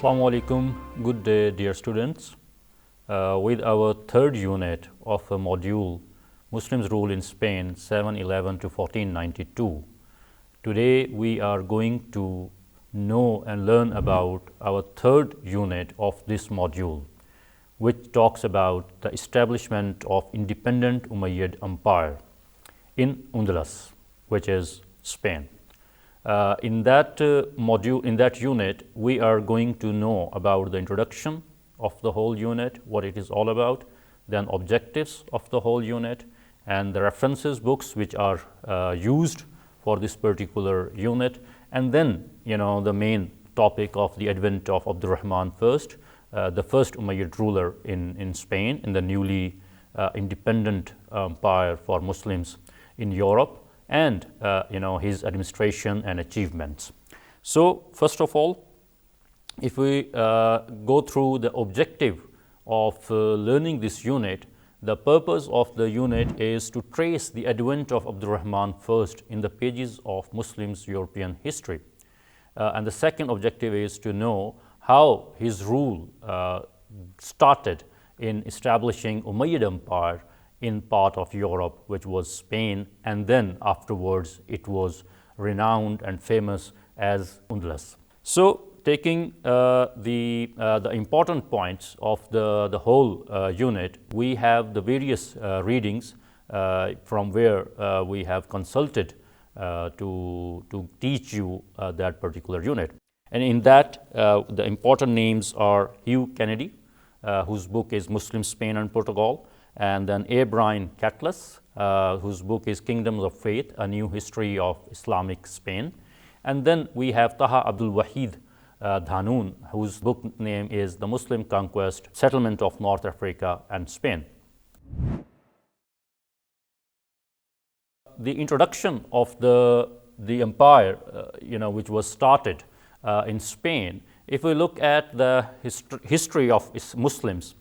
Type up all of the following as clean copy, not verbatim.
Assalamu alaikum. Good day, dear students. With our third unit of a module, Muslims Rule in Spain 711 to 1492. Today we are going to know and learn about our third unit of this module, which talks about the establishment of independent Umayyad Empire in Andalus, which is Spain. In that module, in that unit, we are going to know about the introduction of the whole unit, what it is all about, then objectives of the whole unit, and the references books which are used for this particular unit, and then the main topic of the advent of Abdurrahman I, the first Umayyad ruler in Spain, in the newly independent empire for Muslims in Europe, and his administration and achievements. So first of all, if we go through the objective of learning this unit, the purpose of the unit is to trace the advent of Abdurrahman I in the pages of Muslims' European history. And the second objective is to know how his rule started in establishing Umayyad Empire in part of Europe, which was Spain, and then afterwards it was renowned and famous as Andalus. So taking the important points of the whole unit, we have the various readings from where we have consulted to teach you that particular unit. And in that, the important names are Hugh Kennedy, whose book is Muslim Spain and Portugal, and then A. Brian Catless, whose book is Kingdoms of Faith, A New History of Islamic Spain. And then we have Taha Abdul Wahid Dhanoon, whose book name is The Muslim Conquest, Settlement of North Africa and Spain. The introduction of the empire, which was started in Spain, if we look at the history of Muslims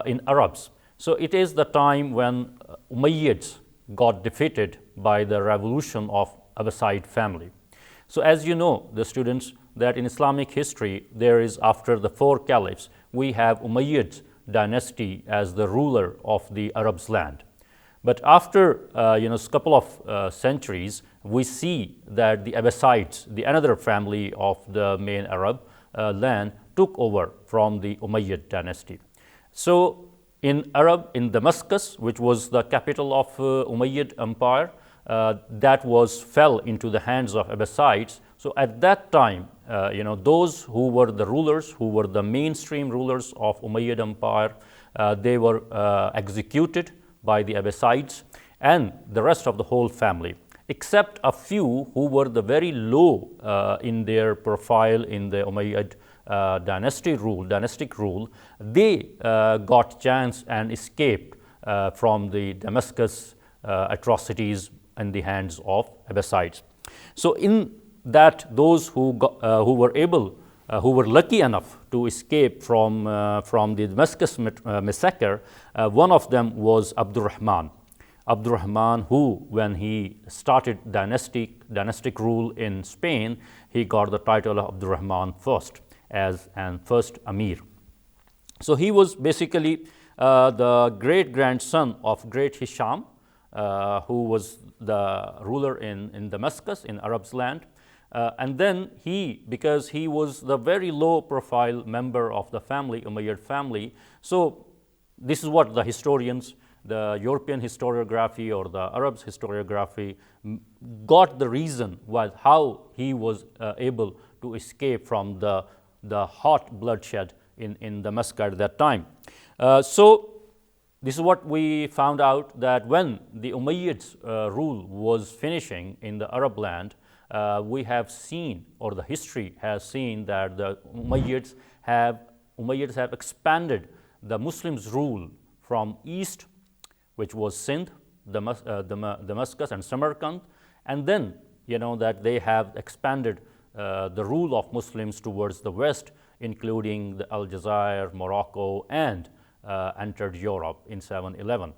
in Arabs, so it is the time when Umayyads got defeated by the revolution of Abbasid family. So as you know, the students, that in Islamic history, there is, after the four caliphs, we have Umayyad dynasty as the ruler of the Arabs land. But after a couple of centuries, we see that the Abbasids, the another family of the main Arab land, took over from the Umayyad dynasty. So in Damascus, which was the capital of Umayyad Empire, that fell into the hands of Abbasids. So at that time, those who were the rulers, who were the mainstream rulers of Umayyad Empire, they were executed by the Abbasids and the rest of the whole family, except a few who were the very low in their profile in the Umayyad dynastic rule. They got chance and escaped from the Damascus atrocities in the hands of Abbasids. So in that, those who were lucky enough to escape from the Damascus massacre, one of them was Abdurrahman, who, when he started dynastic rule in Spain, he got the title of Abdurrahman I, first Amir. So he was basically the great grandson of great Hisham, who was the ruler in Damascus, in Arabs land. And then because he was the very low profile member of the family, Umayyad family, so this is what the historians, the European historiography or the Arabs historiography, got the reason how he was able to escape from the hot bloodshed in Damascus at that time. So this is what we found out, that when the Umayyads rule was finishing in the Arab land, we have seen, or the history has seen, that the Umayyads have expanded the Muslims' rule from east, which was Sindh, Damascus and Samarkand, and then that they have expanded the rule of Muslims towards the west, including the Aljazair, Morocco, and entered Europe in 711.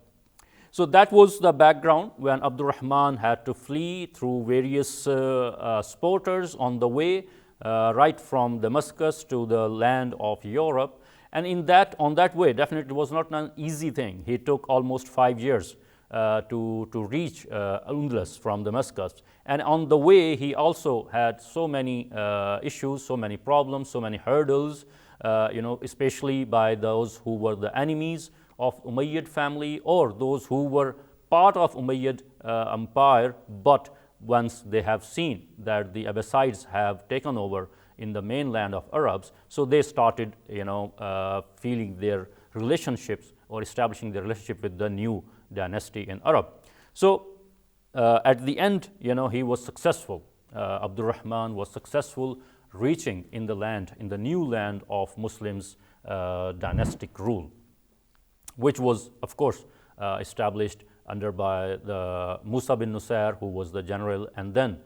So that was the background when Abdurrahman had to flee through various supporters on the way. right from Damascus to the land of Europe. And on that way, definitely was not an easy thing. He took almost 5 years to reach Al-Andalus from Damascus. And on the way, he also had so many issues, so many problems, so many hurdles, especially by those who were the enemies of Umayyad family or those who were part of Umayyad empire, but once they have seen that the Abbasides have taken over in the mainland of Arabs, so they started, feeling their relationships or establishing their relationship with the new dynasty in Arab. So at the end, he was successful. Abdul Rahman was successful reaching in the new land of Muslims' dynastic rule, which was, of course, established under by the Musa bin Nusair, who was the general, and then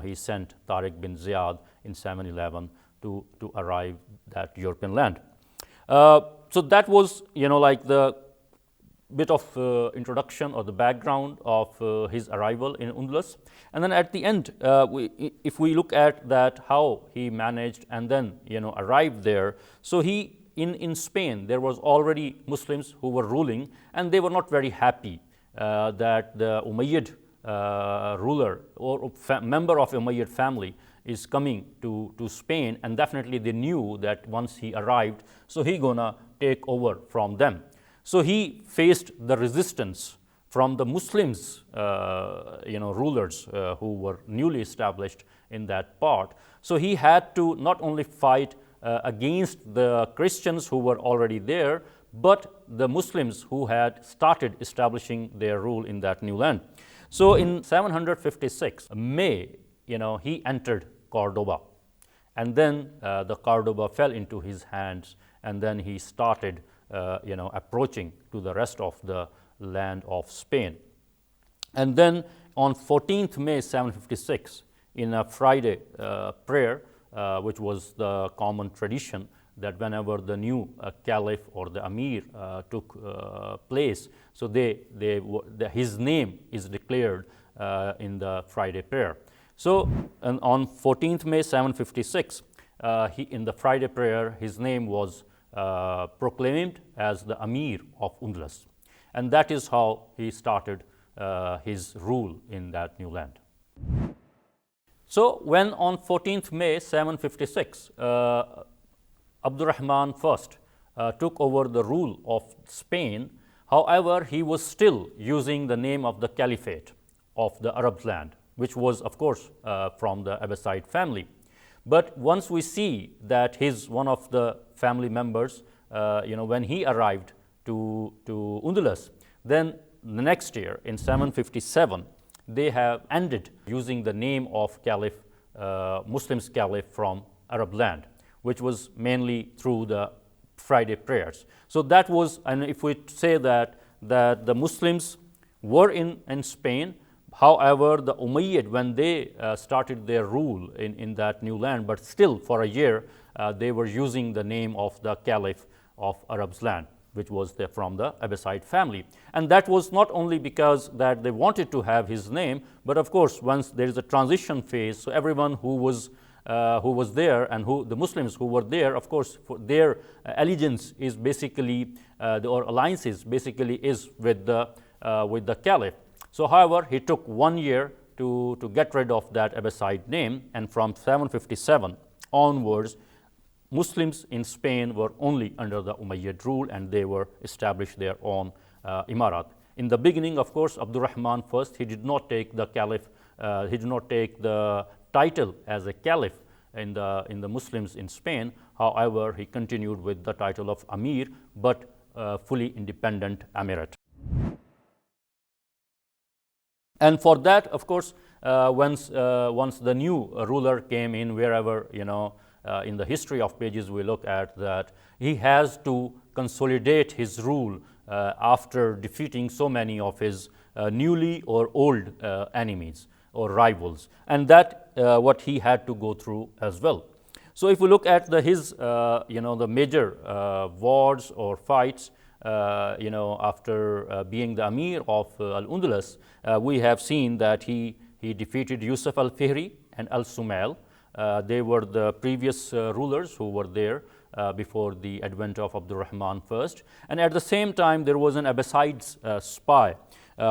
he sent Tariq bin Ziyad in 711 to arrive that European land. So that was like the bit of introduction or the background of his arrival in Andalus. And then at the end, if we look at that, how he managed and then arrived there. So he in Spain there was already Muslims who were ruling, and they were not very happy that the Umayyad ruler or member of Umayyad family is coming to Spain, and definitely they knew that once he arrived, so he gonna take over from them. So he faced the resistance from the Muslims, rulers who were newly established in that part. So he had to not only fight against the Christians who were already there, but the Muslims who had started establishing their rule in that new land. So in 756 May, he entered Cordoba, and then the Cordoba fell into his hands, and then he started approaching to the rest of the land of Spain. And then on 14th May 756, in a Friday prayer, which was the common tradition, that whenever the new caliph or the Amir took place, so his name is declared in the Friday prayer. So on 14th May 756, in the Friday prayer, his name was proclaimed as the Amir of Andalus, and that is how he started his rule in that new land. So when on 14th May 756, Abdul Rahman first took over the rule of Spain, however, he was still using the name of the Caliphate of the Arab land, which was, of course, from the Abbasid family. But once we see that one of the family members, when he arrived to Andalus, then the next year in 757, they have ended using the name of Caliph, Muslims Caliph from Arab land, which was mainly through the Friday prayers. So that was, and if we say that the Muslims were in Spain, however, the Umayyad, when they started their rule in that new land, but still for a year, they were using the name of the Caliph of Arab's land, which was from the Abbasid family. And that was not only because that they wanted to have his name, but of course, once there is a transition phase, so everyone who was there and the Muslims who were there, of course, for their allegiance is basically, or alliances basically is with the Caliph. So, however, he took 1 year to get rid of that Abbasid name, and from 757 onwards, Muslims in Spain were only under the Umayyad rule, and they were established their own imarat. In the beginning, of course, Abdul Rahman first, he did not take the Caliph, he did not take the title as a Caliph in the Muslims in Spain. However, he continued with the title of Amir, but fully independent emirate. And for that, of course, once the new ruler came in, wherever in the history of pages we look at that, he has to consolidate his rule after defeating so many of his newly or old enemies or rivals, and that what he had to go through as well. So if we look at his the major wars or fights, after being the Amir of Al-Andalus, we have seen that he defeated Yusuf al-Fihri and al-Sumail, They were the previous rulers who were there before the advent of Abdurrahman I. And at the same time, there was an Abbasid spy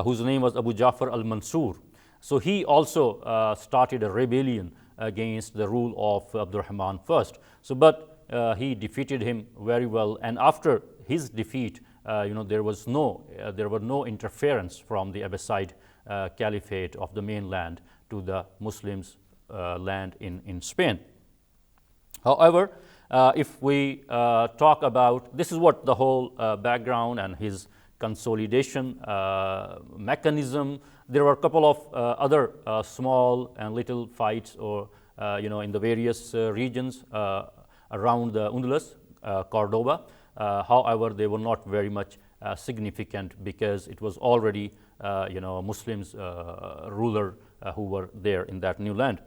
whose name was Abu Ja'far al-Mansur. So he also started a rebellion against the rule of Abdurrahman I. So, but he defeated him very well, and after his defeat, there were no interference from the Abbasid Caliphate of the mainland to the Muslims' land in Spain. However, if we talk about, this is what the whole background and his consolidation mechanism. There were a couple of other small and little fights, or in the various regions around the Andalus, Cordoba. However, they were not very much significant, because it was already Muslims ruler who were there in that new land.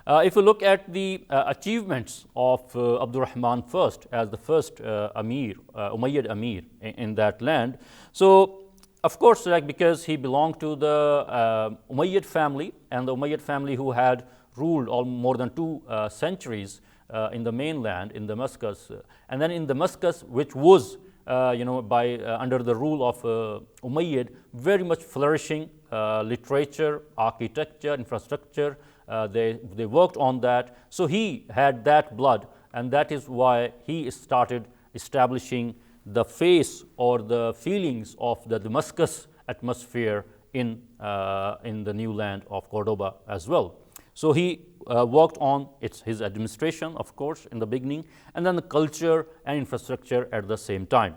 If you look at the achievements of Abdurrahman I as the first Amir, Umayyad Amir in that land, so of course, because he belonged to the Umayyad family, and the Umayyad family who had ruled more than 2 centuries in the mainland, in Damascus, and then in Damascus, which was under the rule of Umayyad, very much flourishing literature, architecture, infrastructure. They worked on that. So he had that blood, and that is why he started establishing the face or the feelings of the Damascus atmosphere in the new land of Cordoba as well. So he worked on his administration, of course, in the beginning, and then the culture and infrastructure at the same time.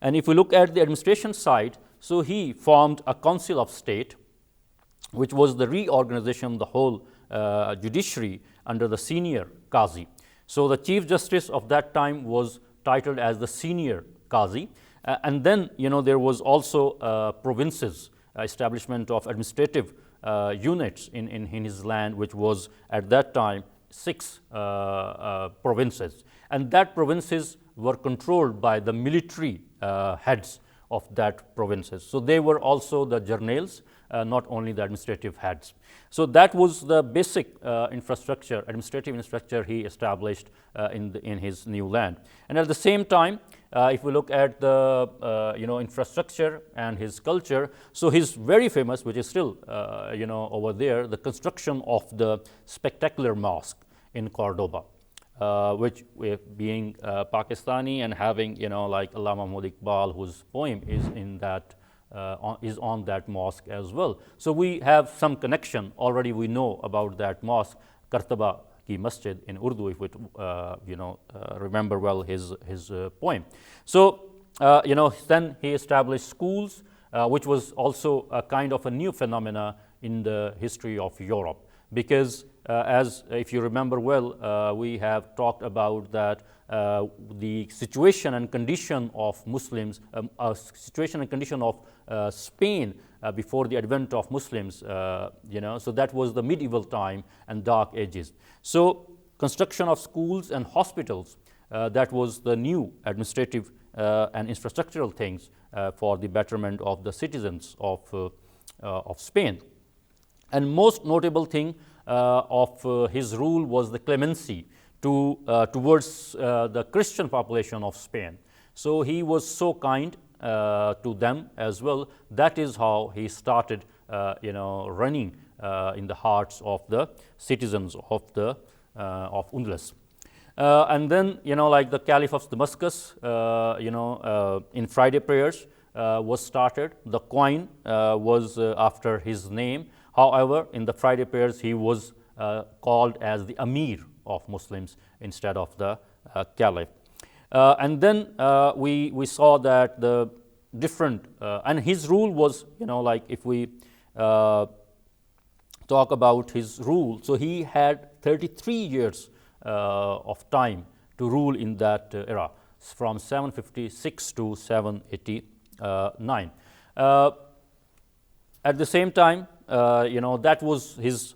And if we look at the administration side, so he formed a council of state, which was the reorganization of the whole judiciary under the senior Qazi. So the Chief Justice of that time was titled as the senior Qazi, and then there was also provinces, establishment of administrative units in his land, which was at that time 6 provinces, and that provinces were controlled by the military heads of that provinces. So they were also the journals, not only the administrative heads. So that was the basic infrastructure, administrative infrastructure he established in his new land. And at the same time, if we look at the infrastructure and his culture, so he's very famous, which is still over there, the construction of the spectacular mosque in Cordoba. Which being Pakistani and having like Allama Iqbal, whose poem is in that is on that mosque as well. So we have some connection already. We know about that mosque, Kartaba ki Masjid in Urdu, if we remember well his poem. So then he established schools, which was also a kind of a new phenomena in the history of Europe, because as if you remember well, we have talked about that the situation and condition of Muslims, situation and condition of Spain before the advent of Muslims, so that was the medieval time and dark ages. So construction of schools and hospitals, that was the new administrative and infrastructural things for the betterment of the citizens of Spain. And most notable thing of his rule was the clemency towards the Christian population of Spain. So he was so kind to them as well. That is how he started, running in the hearts of the citizens of Andalus. And then, like the Caliph of Damascus, in Friday prayers was started. The coin was after his name. However, in the Friday prayers, he was called as the Amir of Muslims instead of the Caliph. And then we saw that the different, and his rule was, like if we talk about his rule, so he had 33 years of time to rule in that era, from 756 to 789. At the same time, that was his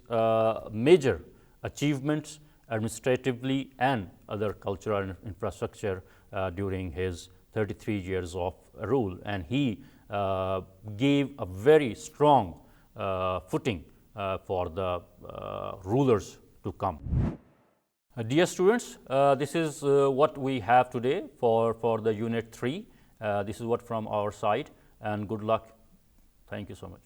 major achievements administratively and other cultural infrastructure during his 33 years of rule, and he gave a very strong footing for the rulers to come. Dear students, this is what we have today for the Unit 3. This is what from our side, and good luck. Thank you so much.